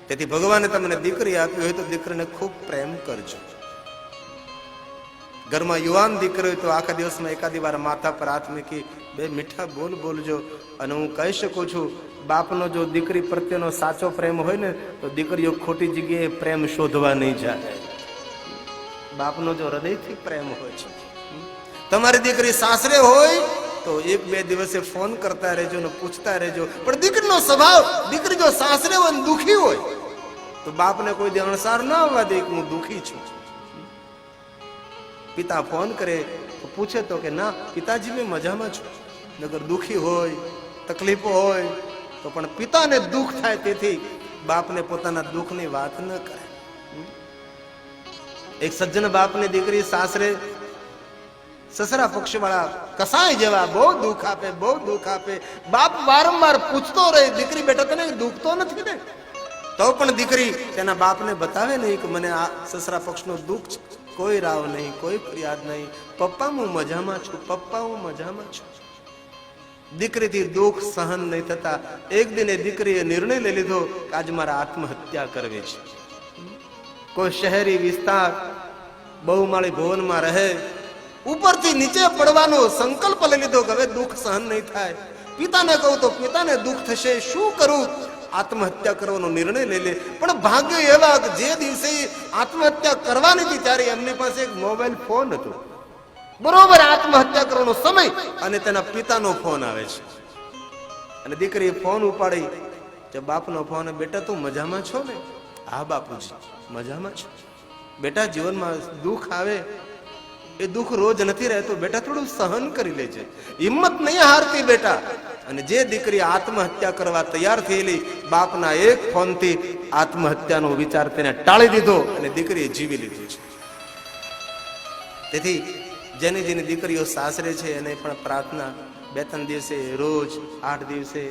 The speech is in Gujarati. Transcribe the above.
તેથી ભગવાને તમને દીકરી આપી હોય તો દીકરીને ખૂબ પ્રેમ કરજો. ઘરમાં યુવાન દીકરી હોય તો આખા દિવસમાં એકાદી વાર માથા પર હાથ મૂકી બે મીઠા બોલ બોલજો. અને હું કહી શકું છું, બાપનો જો દીકરી પ્રત્યેનો સાચો પ્રેમ હોય ને તો દીકરીઓ ખોટી જગ્યાએ પ્રેમ શોધવા નહીં જાય. બાપનો જો હૃદયથી પ્રેમ હોય છે. તમારી દીકરી સાસરે હોય તો એક બે દિવસે ફોન કરતા રહેજો ને પૂછતા રહેજો. પણ દીકરીનો સ્વભાવ, દીકરી જો સાસરે હોય ને દુખી હોય તો બાપને કોઈ દી અણસાર ન આવવા દે કે હું દુખી છું. પિતા ફોન કરે તો પૂછે તો કે ના પિતાજી મેં મજામાં છું. નગર દુખી હોય, તકલીફો હોય તો પણ પિતાને દુઃખ થાય, તેથી બાપને પોતાના દુઃખની વાત ન કરે. એક સજ્જન બાપની દીકરી સાસરે સસરા પક્ષ વાળા કસાય જેવા બહુ દુઃખ આપે, બહુ દુઃખ આપે. બાપ વારંવાર પૂછતો રહે, દીકરી બેટા તને દુઃખ તો નથી ને? તો પણ દીકરી તેના બાપને બતાવે નહીં કે મને આ સસરા પક્ષનું દુઃખ છે. કોઈ રાવ નહીં, કોઈ ફરિયાદ નહીં. પપ્પા હું મજામાં છું, પપ્પા હું મજામાં છું. દીકરીથી દુઃખ સહન નહીં થતા એક દિન એ દીકરીએ નિર્ણય લઈ લીધો કે આજ મારે આત્મહત્યા કરવી છે. કોઈ શહેરી વિસ્તાર બહુમાળી ભવનમાં રહે, ઉપરથી નીચે પડવાનો સંકલ્પ લઈ લીધો કે હવે દુઃખ સહન નહીં થાય. પિતાને કહું તો પિતાને દુઃખ થશે, શું કરું? આત્મહત્યા કરવાનો નિર્ણય લઈ લે. પણ ભાગ્ય એવા કે જે દિવસે આત્મહત્યા કરવાની હતી ત્યારે એમની પાસે એક મોબાઈલ ફોન હતો. બરોબર આત્મહત્યા કરવાનો સમય અને તેના પિતાનો ફોન આવે છે. અને દીકરીએ ફોન ઉપાડી, જે બાપનો ફોન, બેટા તું મજામાં છો ને? હા બાપુજી મજામાં છું. બેટા જીવનમાં દુઃખ આવે એ દુઃખ રોજ નથી રહેતું, બેટા થોડું સહન કરી લેજે, હિંમત નહીં હારતી બેટા. અને જે દીકરી આત્મહત્યા કરવા તૈયાર થયેલી, બાપના એક ફોનથી આત્મહત્યાનો વિચાર તેને ટાળી દીધો અને દીકરીએ જીવી લીધું છે. તેથી જેની જેની દીકરીઓ સાસરે છે એને પણ પ્રાર્થના, 2-3 દિવસે રોજ, 8 દિવસે